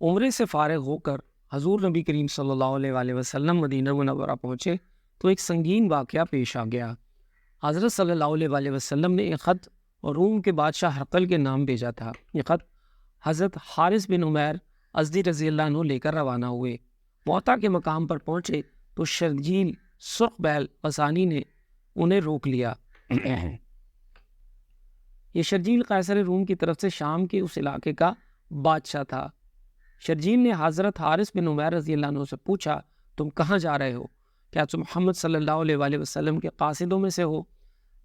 عمرے سے فارغ ہو کر حضور نبی کریم صلی اللہ علیہ وآلہ وسلم مدینہ منورہ پہنچے تو ایک سنگین واقعہ پیش آ گیا۔ حضرت صلی اللہ علیہ وآلہ وسلم نے ایک خط روم کے بادشاہ ہرقل کے نام بھیجا تھا۔ یہ خط حضرت حارث بن عمیر ازدی رضی اللہ عنہ لے کر روانہ ہوئے۔ موتا کے مقام پر پہنچے تو شرجیل سرخ بیل غسانی نے انہیں روک لیا۔ یہ شرجیل قیصر روم کی طرف سے شام کے اس علاقے کا بادشاہ تھا۔ شرجیل نے حضرت حارث بن عمیر رضی اللہ عنہ سے پوچھا، تم کہاں جا رہے ہو؟ کیا تم محمد صلی اللہ علیہ وآلہ وسلم کے قاصدوں میں سے ہو؟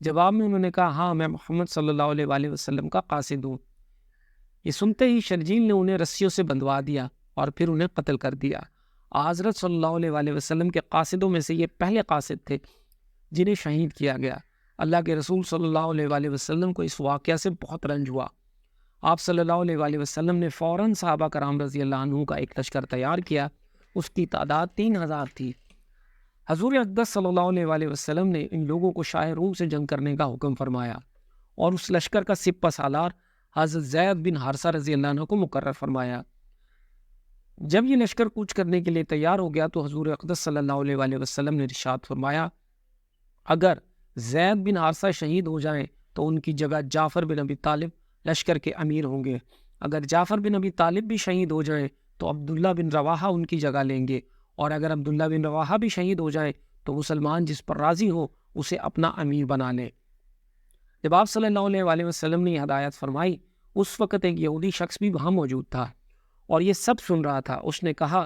جواب میں انہوں نے کہا، ہاں میں محمد صلی اللہ علیہ وآلہ وسلم کا قاصد ہوں۔ یہ سنتے ہی شرجیل نے انہیں رسیوں سے بندھوا دیا اور پھر انہیں قتل کر دیا۔ حضرت صلی اللہ علیہ وآلہ وسلم کے قاصدوں میں سے یہ پہلے قاصد تھے جنہیں شہید کیا گیا۔ اللہ کے رسول صلی اللہ علیہ وآلہ وسلم کو اس واقعہ سے بہت رنج ہوا۔ آپ صلی اللہ علیہ وآلہ وسلم نے فوراً صحابہ کرام رضی اللہ عنہ کا ایک لشکر تیار کیا۔ اس کی تعداد 3000 تھی۔ حضور اقدس صلی اللہ علیہ وآلہ وسلم نے ان لوگوں کو شاہ روم سے جنگ کرنے کا حکم فرمایا اور اس لشکر کا سپہ سالار حضرت زید بن حارثہ رضی اللہ عنہ کو مقرر فرمایا۔ جب یہ لشکر کوچ کرنے کے لیے تیار ہو گیا تو حضور اقدس صلی اللہ علیہ وآلہ وسلم نے ارشاد فرمایا، اگر زید بن حارثہ شہید ہو جائیں تو ان کی جگہ جعفر بن ابی طالب لشکر کے امیر ہوں گے۔ اگر جعفر بن ابی طالب بھی شہید ہو جائیں تو عبداللہ بن رواحہ ان کی جگہ لیں گے، اور اگر عبداللہ بن رواحہ بھی شہید ہو جائیں تو مسلمان جس پر راضی ہو اسے اپنا امیر بنا لیں۔ جب آپ صلی اللہ علیہ وآلہ وسلم نے یہ ہدایت فرمائی، اس وقت ایک یہودی شخص بھی وہاں موجود تھا اور یہ سب سن رہا تھا۔ اس نے کہا،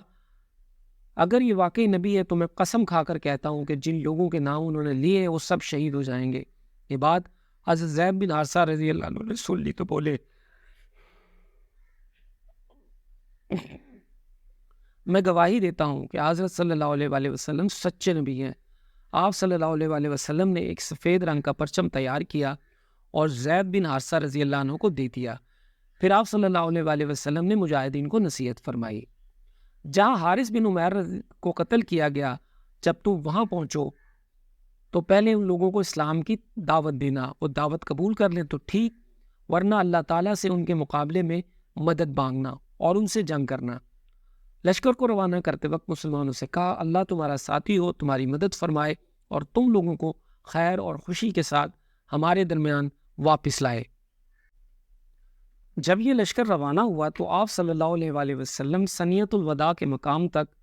اگر یہ واقعی نبی ہے تو میں قسم کھا کر کہتا ہوں کہ جن لوگوں کے نام انہوں نے لیے وہ سب شہید ہو جائیں گے۔ یہ بات حضرت زید بن حارثہ رضی اللہ عنہ نے سن لی تو بولے، میں گواہی دیتا ہوں کہ حضرت صلی اللہ علیہ وآلہ وسلم سچے نبی ہیں۔ آپ صلی اللہ علیہ وآلہ وسلم نے ایک سفید رنگ کا پرچم تیار کیا اور زید بن حارثہ رضی اللہ عنہ کو دے دیا۔ پھر آپ صلی اللہ علیہ وآلہ وسلم نے مجاہدین کو نصیحت فرمائی۔ جہاں حارث بن عمیر کو قتل کیا گیا، جب تم وہاں پہنچو تو پہلے ان لوگوں کو اسلام کی دعوت دینا، وہ دعوت قبول کر لیں تو ٹھیک، ورنہ اللہ تعالیٰ سے ان کے مقابلے میں مدد مانگنا اور ان سے جنگ کرنا۔ لشکر کو روانہ کرتے وقت مسلمانوں سے کہا، اللہ تمہارا ساتھی ہو، تمہاری مدد فرمائے اور تم لوگوں کو خیر اور خوشی کے ساتھ ہمارے درمیان واپس لائے۔ جب یہ لشکر روانہ ہوا تو آپ صلی اللہ علیہ وآلہ وسلم ثنیۃ الوداع کے مقام تک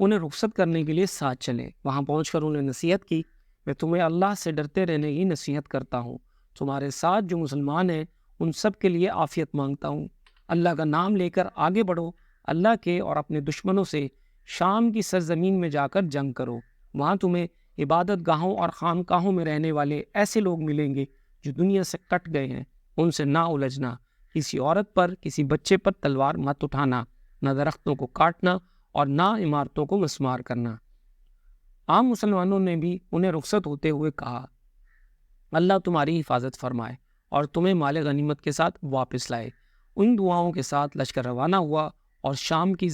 انہیں رخصت کرنے کے لیے ساتھ چلے۔ وہاں پہنچ کر انہیں نصیحت کی، میں تمہیں اللہ سے ڈرتے رہنے کی نصیحت کرتا ہوں، تمہارے ساتھ جو مسلمان ہیں ان سب کے لیے عافیت مانگتا ہوں۔ اللہ کا نام لے کر آگے بڑھو، اللہ کے اور اپنے دشمنوں سے شام کی سرزمین میں جا کر جنگ کرو۔ وہاں تمہیں عبادت گاہوں اور خانقاہوں میں رہنے والے ایسے لوگ ملیں گے جو دنیا سے کٹ گئے ہیں، ان سے نہ الجھنا، کسی عورت پر کسی بچے پر تلوار مت اٹھانا، نہ درختوں کو کاٹنا اور نہ عمارتوں کو مسمار کرنا۔ عام مسلمانوں نے بھی انہیں رخصت ہوتے ہوئے کہا، اللہ تمہاری حفاظت فرمائے اور تمہیں مال غنیمت کے ساتھ واپس لائے۔ ان دعاؤں کے ساتھ لشکر روانہ ہوا اور شام کی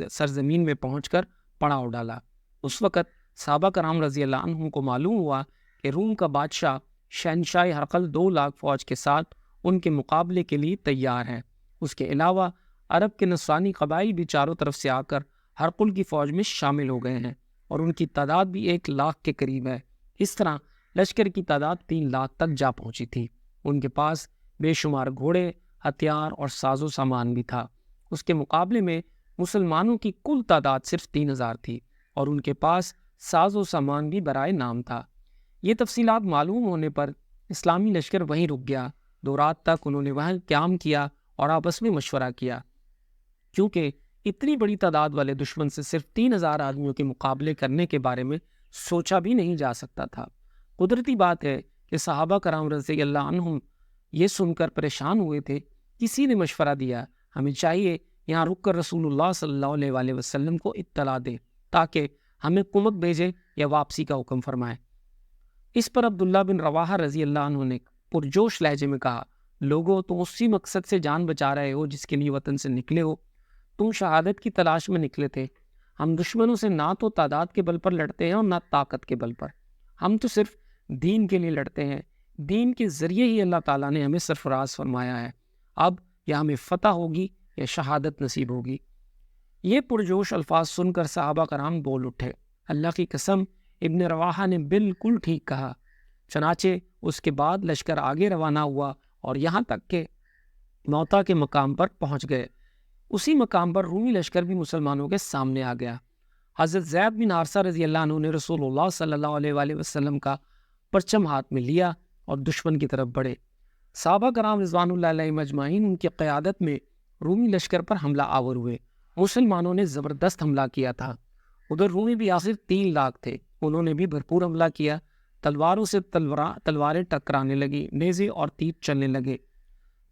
سرزمین میں پہنچ کر پڑاؤ ڈالا۔ اس وقت صحابہ کرام رضی اللہ عنہ کو معلوم ہوا کہ روم کا بادشاہ شہنشاہ ہرقل 2 لاکھ فوج کے ساتھ ان کے مقابلے کے لیے تیار ہے۔ اس کے علاوہ عرب کے نصرانی قبائل بھی چاروں طرف سے آ کر ہرقل کی فوج میں شامل ہو گئے ہیں اور ان کی تعداد بھی 1 لاکھ کے قریب ہے۔ اس طرح لشکر کی تعداد 3 لاکھ تک جا پہنچی تھی۔ ان کے پاس بے شمار گھوڑے، ہتھیار اور ساز و سامان بھی تھا۔ اس کے مقابلے میں مسلمانوں کی کل تعداد صرف 3000 تھی اور ان کے پاس ساز و سامان بھی برائے نام تھا۔ یہ تفصیلات معلوم ہونے پر اسلامی لشکر وہیں رک گیا۔ 2 رات تک انہوں نے وہاں قیام کیا اور آپس میں مشورہ کیا، کیونکہ اتنی بڑی تعداد والے دشمن سے صرف 3000 آدمیوں کے مقابلے کرنے کے بارے میں سوچا بھی نہیں جا سکتا تھا۔ قدرتی بات ہے کہ صحابہ کرام رضی اللہ عنہم یہ سن کر پریشان ہوئے تھے۔ کسی نے مشورہ دیا، ہمیں چاہیے یہاں رک کر رسول اللہ صلی اللہ علیہ وآلہ وسلم کو اطلاع دیں تاکہ ہمیں کمک بھیجے یا واپسی کا حکم فرمائے۔ اس پر عبداللہ بن رواحہ رضی اللہ عنہ نے پرجوش لہجے میں کہا، لوگو تم اسی مقصد سے جان بچا رہے ہو جس کے لیے وطن سے نکلے ہو، تم شہادت کی تلاش میں نکلے تھے۔ ہم دشمنوں سے نہ تو تعداد کے بل پر لڑتے ہیں اور نہ طاقت کے بل پر، ہم تو صرف دین کے لیے لڑتے ہیں۔ دین کے ذریعے ہی اللہ تعالیٰ نے ہمیں سرفراز فرمایا ہے۔ اب یا ہمیں فتح ہوگی یا شہادت نصیب ہوگی۔ یہ پرجوش الفاظ سن کر صحابہ کرام بول اٹھے، اللہ کی قسم ابن رواحہ نے بالکل ٹھیک کہا۔ چنانچہ اس کے بعد لشکر آگے روانہ ہوا اور یہاں تک کہ موتا کے مقام پر پہنچ گئے۔ اسی مقام پر رومی لشکر بھی مسلمانوں کے سامنے آ گیا۔ حضرت زید بن حارثہ رضی اللہ عنہ نے رسول اللہ صلی اللہ علیہ وآلہ وسلم کا پرچم ہاتھ میں لیا اور دشمن کی طرف بڑھے۔ صحابہ کرام رضوان اللہ علیہم اجمعین ان کی قیادت میں رومی لشکر پر حملہ آور ہوئے۔ مسلمانوں نے زبردست حملہ کیا تھا۔ ادھر رومی بھی آخر 3 لاکھ تھے، انہوں نے بھی بھرپور حملہ کیا۔ تلواروں سے تلواریں ٹکرانے لگی، نیزے اور تیر چلنے لگے،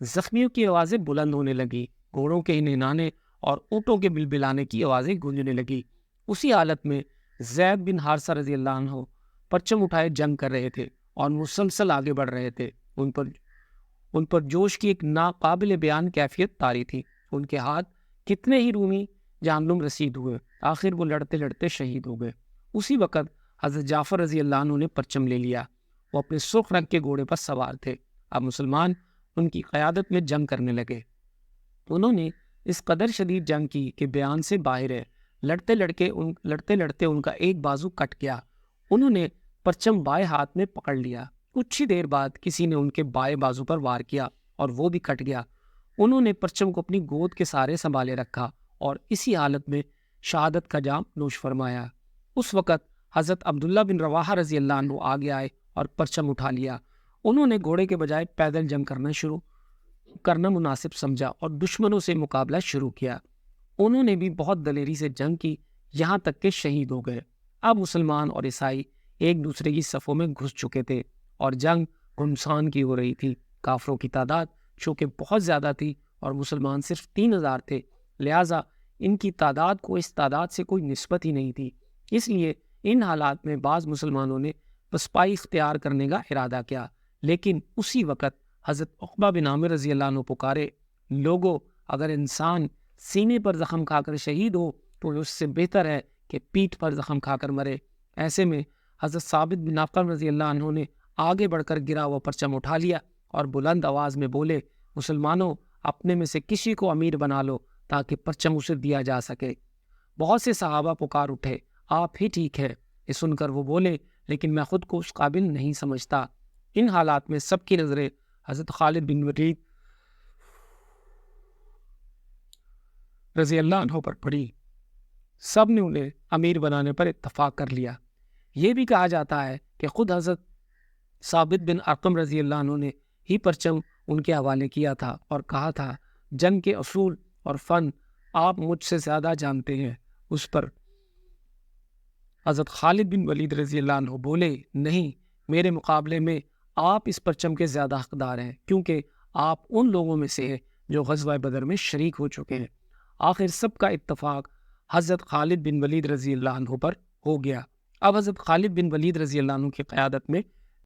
زخمیوں کی آوازیں بلند ہونے لگی، گھوڑوں کے نہنانے اور اونٹوں کے بلبلانے کی آوازیں گونجنے لگی۔ اسی حالت میں زید بن حارثہ رضی اللہ عنہ پرچم اٹھائے جنگ کر رہے تھے اور مسلسل آگے بڑھ رہے تھے۔ ان پر جوش کی ایک ناقابل بیان کیفیت طاری تھی۔ ان کے ہاتھ کتنے ہی رومی جہنم رسید ہوئے، آخر وہ لڑتے لڑتے شہید ہو گئے۔ اسی وقت حضرت جعفر رضی اللہ عنہ نے پرچم لے لیا۔ وہ اپنے سرخ رنگ کے گھوڑے پر سوار تھے۔ اب مسلمان ان کی قیادت میں جنگ کرنے لگے۔ انہوں نے اس قدر شدید جنگ کی کہ بیان سے باہر ہے۔ لڑتے لڑتے ان کا ایک بازو کٹ گیا۔ انہوں نے پرچم بائیں ہاتھ میں پکڑ لیا۔ کچھ ہی دیر بعد کسی نے ان کے بائیں بازو پر وار کیا اور وہ بھی کٹ گیا۔ انہوں نے پرچم کو اپنی گود کے سہارے سنبھالے رکھا اور اسی حالت میں شہادت کا جام نوش فرمایا۔ اس وقت حضرت عبداللہ بن رواحہ رضی اللہ عنہ آگے آئے اور پرچم اٹھا لیا۔ انہوں نے گھوڑے کے بجائے پیدل جنگ کرنا مناسب سمجھا اور دشمنوں سے مقابلہ شروع کیا۔ انہوں نے بھی بہت دلیری سے جنگ کی، یہاں تک کہ شہید ہو گئے۔ اب مسلمان اور عیسائی ایک دوسرے کی صفوں میں گھس چکے تھے اور جنگ گھمسان کی ہو رہی تھی۔ کافروں کی تعداد چونکہ بہت زیادہ تھی اور مسلمان صرف 3000 تھے، لہٰذا ان کی تعداد کو اس تعداد سے کوئی نسبت ہی نہیں تھی۔ اس لیے ان حالات میں بعض مسلمانوں نے پسپائی اختیار کرنے کا ارادہ کیا، لیکن اسی وقت حضرت عقبہ بن عامر رضی اللہ عنہ پکارے، لوگوں، اگر انسان سینے پر زخم کھا کر شہید ہو تو اس سے بہتر ہے کہ پیٹھ پر زخم کھا کر مرے۔ ایسے میں حضرت ثابت بن اقرم رضی اللہ عنہ نے آگے بڑھ کر گرا ہوا پرچم اٹھا لیا اور بلند آواز میں بولے، مسلمانوں، اپنے میں سے کسی کو امیر بنا لو تاکہ پرچم اسے دیا جا سکے۔ بہت سے صحابہ پکار اٹھے، آپ ہی ٹھیک ہے۔ یہ سن کر وہ بولے، لیکن میں خود کو اس قابل نہیں سمجھتا۔ ان حالات میں سب کی نظریں حضرت خالد بن ولید رضی اللہ عنہ پر پڑی۔ سب نے انہیں امیر بنانے پر اتفاق کر لیا۔ یہ بھی کہا جاتا ہے کہ خود حضرت ثابت بن ارقم رضی اللہ عنہ نے ہی پرچم ان کے حوالے کیا تھا اور کہا تھا، جنگ کے اصول اور فن آپ مجھ سے زیادہ جانتے ہیں۔ اس پر حضرت خالد بن ولید رضی اللہ عنہ بولے، نہیں، میرے مقابلے میں آپ اس پرچم کے زیادہ حقدار ہیں، کیونکہ آپ ان لوگوں میں سے ہیں جو غزوہ بدر میں شریک ہو چکے ہیں۔ آخر سب کا اتفاق حضرت خالد بن ولید رضی اللہ عنہ پر ہو گیا۔ اب حضرت خالد بن ولید رضی اللہ عنہ کی قیادت میں